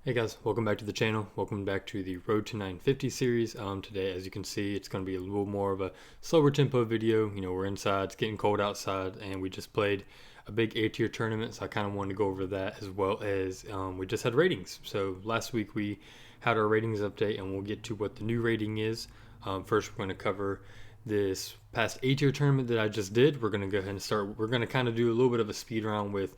Hey guys, welcome back to the channel. Welcome back to the Road to 950 series. Today, as you can see, it's going to be a little more of a slower tempo video. You know, we're inside, it's getting cold outside, and we just played a big A-tier tournament, so I kind of wanted to go over that, as well as we just had ratings. So last week we had our ratings update, and we'll get to what the new rating is. First, we're going to cover this past A-tier tournament that I just did. We're going to go ahead and start. We're going to kind of do a little bit of a speed round with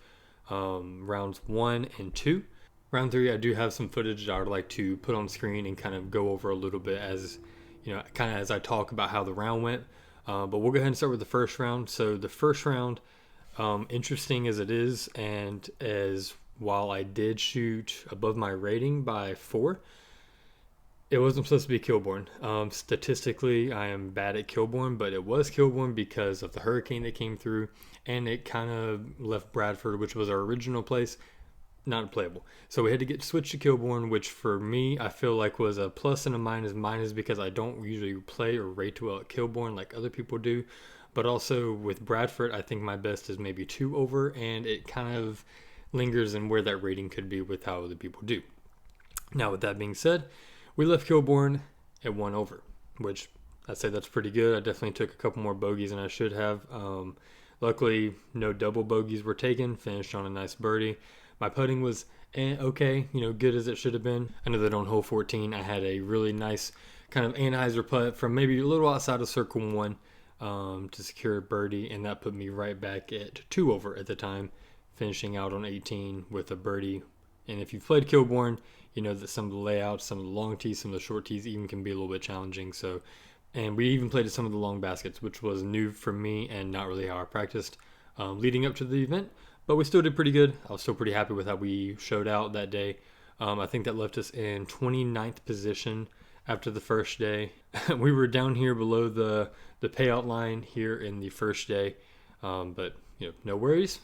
rounds 1 and 2. Round 3, I do have some footage that I would like to put on screen and kind of go over a little bit as, you know, kind of as I talk about how the round went. But we'll go ahead and start with the first round. So the first round, interesting as it is, and as while I did shoot above my rating by 4, it wasn't supposed to be Kilborn. Statistically, I am bad at Kilborn, but it was Kilborn because of the hurricane that came through, and it kind of left Bradford, which was our original place, not playable. So we had to get switched to Kilborn, which for me I feel like was a plus and a minus. Minus because I don't usually play or rate well at Kilborn like other people do, but also with Bradford I think my best is maybe 2 over, and it kind of lingers in where that rating could be with how other people do. Now with that being said, we left Kilborn at 1 over, which I'd say that's pretty good. I definitely took a couple more bogeys than I should have. Luckily no double bogeys were taken. Finished on a nice birdie. My putting was okay, you know, good as it should have been. I know that on hole 14 I had a really nice kind of anhyzer putt from maybe a little outside of circle 1 to secure a birdie, and that put me right back at 2 over at the time, finishing out on 18 with a birdie. And if you've played Kilborn, you know that some of the layouts, some of the long tees, some of the short tees even can be a little bit challenging. So, and we even played at some of the long baskets, which was new for me and not really how I practiced leading up to the event. But we still did pretty good. I was still pretty happy with how we showed out that day. I think that left us in 29th position after the first day. We were down here below the payout line here in the first day. But, you know, no worries.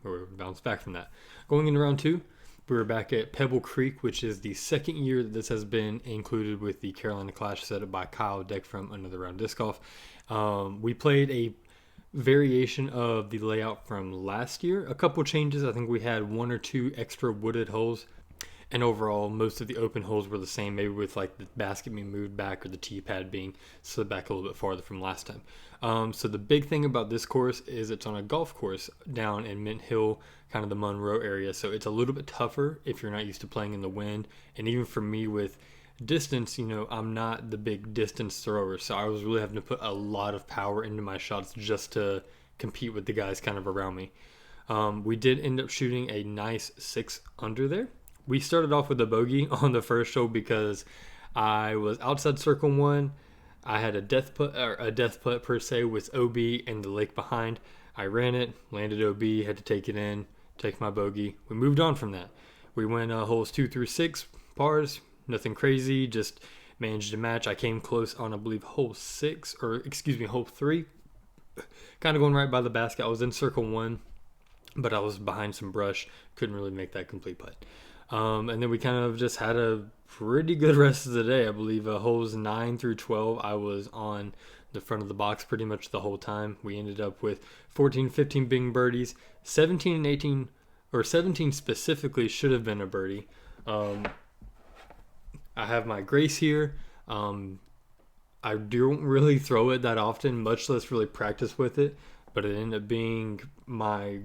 We're bounced back from that. Going into round 2, we were back at Pebble Creek, which is the second year that this has been included with the Carolina Clash set up by Kyle Deck from Another Round Disc Golf. We played a variation of the layout from last year. A couple changes. I think we had 1 or 2 extra wooded holes, and overall most of the open holes were the same, maybe with like the basket being moved back or the tee pad being slid back a little bit farther from last time. So the big thing about this course is it's on a golf course down in Mint Hill, kind of the Monroe area, so it's a little bit tougher if you're not used to playing in the wind. And even for me with distance, you know, I'm not the big distance thrower, so I was really having to put a lot of power into my shots just to compete with the guys kind of around me. We did end up shooting a nice 6 under there. We started off with a bogey on the first hole because I was outside circle 1. I had a death putt per se with OB and the lake behind. I ran it, landed OB, had to take it in, take my bogey. We moved on from that. We went holes 2 through 6 pars. Nothing crazy, just managed to match. I came close on, I believe, hole 3. Kind of going right by the basket. I was in circle 1, but I was behind some brush. Couldn't really make that complete putt. And then we kind of just had a pretty good rest of the day. I believe holes 9 through 12, I was on the front of the box pretty much the whole time. We ended up with 14, 15 big birdies. 17 and 18, or 17 specifically, should have been a birdie. I have my Grace here. I don't really throw it that often, much less really practice with it, but it ended up being my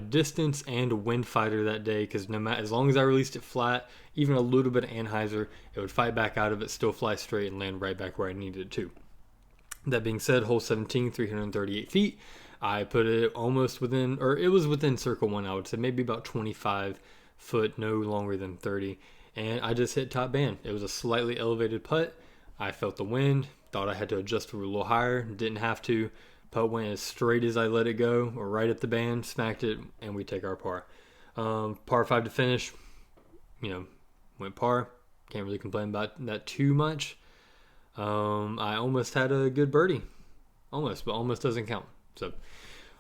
distance and wind fighter that day, because no matter, as long as I released it flat, even a little bit of anhyzer, it would fight back out of it, still fly straight, and land right back where I needed it to. That being said, hole 17, 338 feet. I put it almost within, or it was within circle 1, I would say, maybe about 25 foot, no longer than 30. And I just hit top band. It was a slightly elevated putt. I felt the wind, thought I had to adjust to a little higher, didn't have to. Putt went as straight as I let it go, or right at the band, smacked it, and we take our par. Par 5 to finish, you know, went par. Can't really complain about that too much. I almost had a good birdie. Almost, but almost doesn't count. So,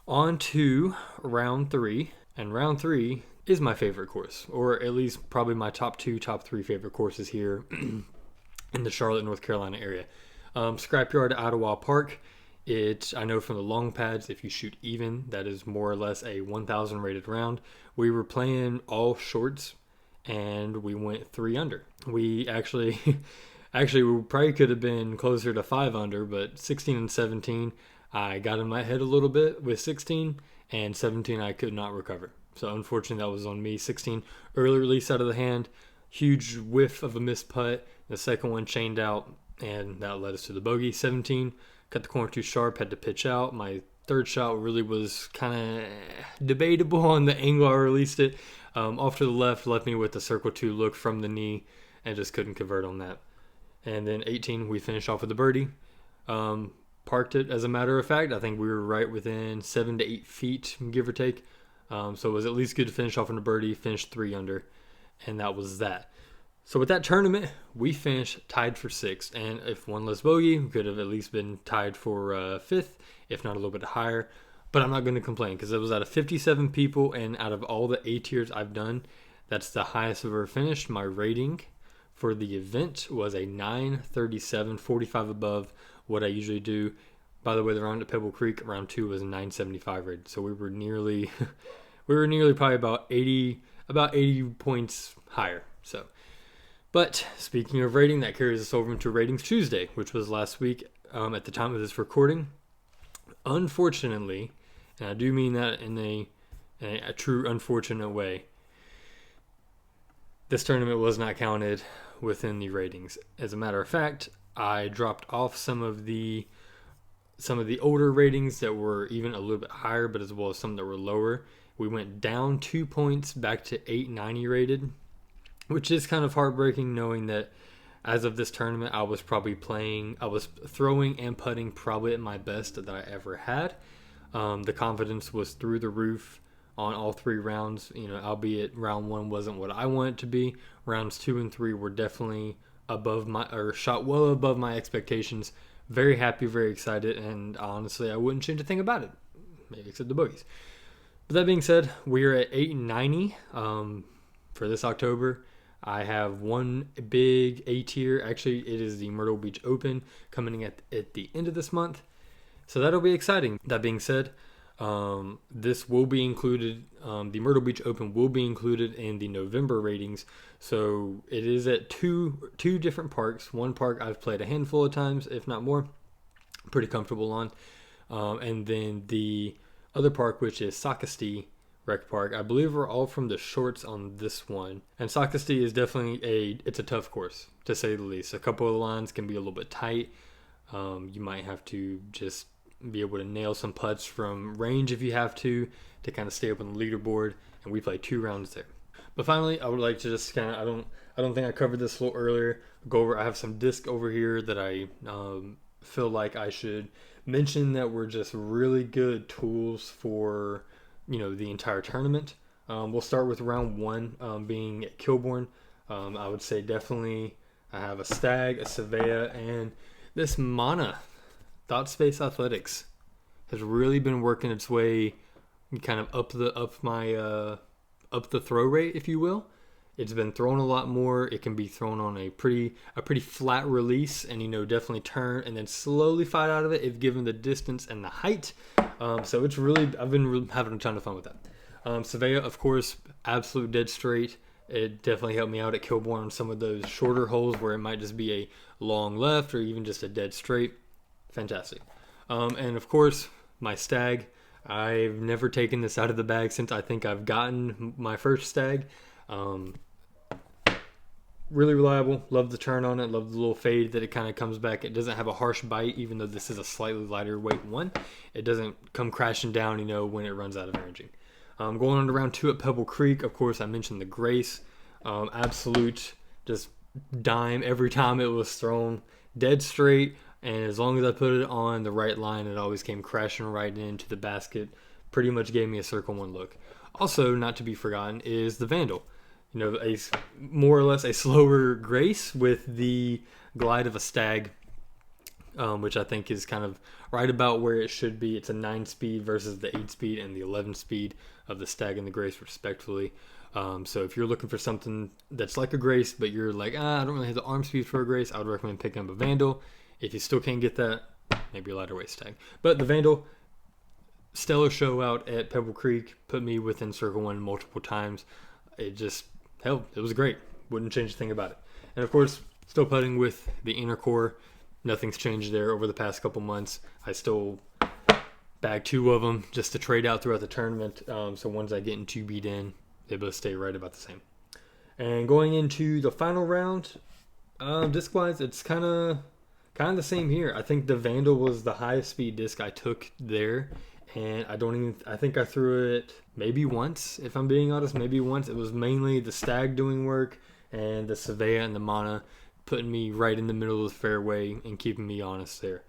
on to round 3. And round 3 is my favorite course, or at least probably my top 3 favorite courses here in the Charlotte, North Carolina area. Scrapyard at Ottawa Park. I know from the long pads, if you shoot even, that is more or less a 1,000 rated round. We were playing all shorts, and we went 3 under. We actually we probably could have been closer to 5 under, but 16 and 17, I got in my head a little bit with 16, and 17 I could not recover. So unfortunately that was on me. 16, early release out of the hand, huge whiff of a missed putt. The second one chained out, and that led us to the bogey. 17, cut the corner too sharp, had to pitch out. My third shot really was kind of debatable on the angle I released it. Off to the left me with the circle 2 look from the knee, and just couldn't convert on that. And then 18, we finished off with a birdie. Parked it, as a matter of fact. I think we were right within 7 to 8 feet, give or take. So it was at least good to finish off on a birdie, finished 3 under, and that was that. So with that tournament, we finished tied for 6th, and if one less bogey, we could have at least been tied for 5th, if not a little bit higher. But I'm not going to complain, because it was out of 57 people, and out of all the A tiers I've done, that's the highest I've ever finished. My rating for the event was a 937, 45 above what I usually do. By the way, the round at Pebble Creek, round 2 was 975 rated, so we were nearly probably about 80 points higher. So, but speaking of rating, that carries us over into Ratings Tuesday, which was last week at the time of this recording. Unfortunately, and I do mean that in a true unfortunate way, this tournament was not counted within the ratings. As a matter of fact, I dropped off some of the older ratings that were even a little bit higher, but as well as some that were lower. We went down 2 points back to 890 rated, which is kind of heartbreaking, knowing that as of this tournament, I was throwing and putting probably at my best that I ever had. The confidence was through the roof on all 3 rounds, albeit round 1 wasn't what I wanted it to be. Rounds 2 and 3 were definitely shot well above my expectations. Very happy, very excited, and honestly, I wouldn't change a thing about it, maybe except the bogeys. But that being said, we are at 890 for this October. I have one big A tier. Actually, it is the Myrtle Beach Open coming at the end of this month, so that'll be exciting. That being said, this will be included. The Myrtle Beach Open will be included in the November ratings. So it is at two different parks. One park I've played a handful of times, if not more. Pretty comfortable on. And then the other park, which is Socastee Rec Park. I believe we're all from the shorts on this one. And Socastee is definitely it's a tough course, to say the least. A couple of the lines can be a little bit tight. You might have to just be able to nail some putts from range if you have to kind of stay up on the leaderboard. And we played 2 rounds there. But finally, I would like to just kind of, I don't think I covered this a little earlier. I have some disc over here that I feel like I should mention that were just really good tools for, the entire tournament. We'll start with round 1 being at Kilbourne. I would say definitely I have a Stag, a Savea, and this Mana Thought Space Athletics has really been working its way kind of up the throw rate, if you will. It's been thrown a lot more. It can be thrown on a pretty flat release, and definitely turn and then slowly fight out of it if given the distance and the height. So it's really, I've been having a ton of fun with that. Savea, of course, absolute dead straight. It definitely helped me out at Kilbourne on some of those shorter holes where it might just be a long left or even just a dead straight. Fantastic. And of course, my Stag. I've never taken this out of the bag since I think I've gotten my first Stag. Really reliable. Love the turn on it. Love the little fade that it kind of comes back. It doesn't have a harsh bite, even though this is a slightly lighter weight one. It doesn't come crashing down, when it runs out of energy. Going on to round 2 at Pebble Creek. Of course, I mentioned the Grace. Absolute just dime every time it was thrown. Dead straight. And as long as I put it on the right line, it always came crashing right into the basket. Pretty much gave me a circle 1 look. Also, not to be forgotten, is the Vandal. A more or less a slower Grace with the glide of a Stag, which I think is kind of right about where it should be. It's a 9-speed versus the 8-speed and the 11-speed of the Stag and the Grace, respectively. So if you're looking for something that's like a Grace, but you're like, I don't really have the arm speed for a Grace, I would recommend picking up a Vandal. If you still can't get that, maybe a lighter weight Stag. But the Vandal, stellar show out at Pebble Creek, put me within circle 1 multiple times. It just hell, it was great. Wouldn't change a thing about it. And of course, still putting with the inner core. Nothing's changed there over the past couple months. I still bag 2 of them just to trade out throughout the tournament. So ones I get in 2 beat in, they both stay right about the same. And going into the final round, disc-wise, it's kind of the same here. I think the Vandal was the highest speed disc I took there. And I think I threw it maybe once, if I'm being honest, maybe once. It was mainly the Stag doing work and the Savea and the Mana putting me right in the middle of the fairway and keeping me honest there.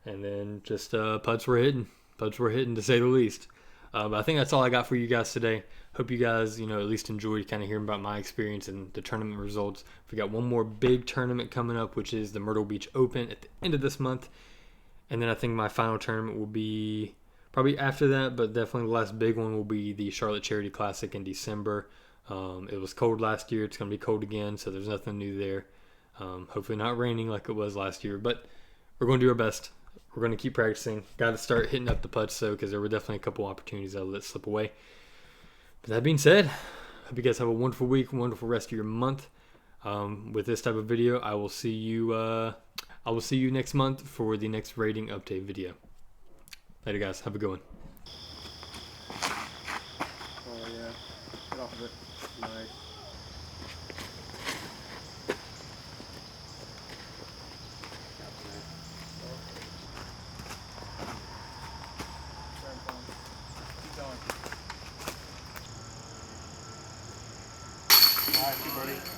And then just putts were hitting to say the least. But I think that's all I got for you guys today. Hope you guys, at least enjoyed kind of hearing about my experience and the tournament results. We got one more big tournament coming up, which is the Myrtle Beach Open at the end of this month. And then I think my final tournament will be probably after that, but definitely the last big one will be the Charlotte Charity Classic in December. It was cold last year. It's going to be cold again, so there's nothing new there. Hopefully not raining like it was last year, but we're going to do our best. We're going to keep practicing. Got to start hitting up the putts, though, because there were definitely a couple opportunities I let slip away. But that being said, hope you guys have a wonderful week, wonderful rest of your month. With this type of video, I will see you next month for the next rating update video. Later, guys. Have a good one. Oh yeah, get off of it. Nice. Keep going. All right, buddy.